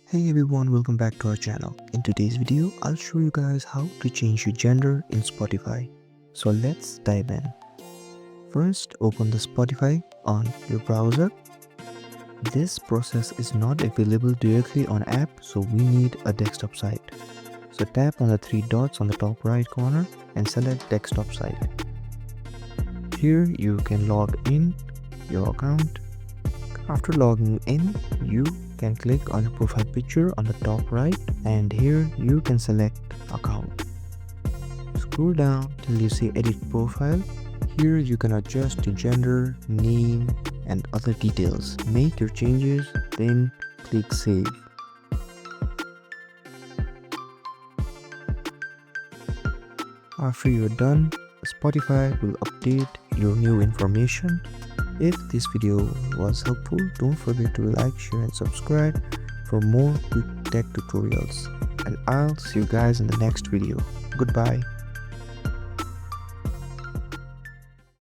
Hey everyone, welcome back to our channel. In today's video, I'll show you guys how to change your gender in Spotify. So let's dive in. First, open the Spotify on your browser. This process is not available directly on app, so we need a desktop site. So tap on the three dots on the top right corner and select desktop site. Here you can log in your account. After logging in, you can click on your profile picture on the top right, and here you can select account. Scroll down till you see edit profile. Here you can adjust the gender, name and other details. Make your changes, then click save. After you're done, Spotify will update your new information. If this video was helpful, don't forget to like, share and subscribe for more quick tech tutorials. And I'll see you guys in the next video. Goodbye.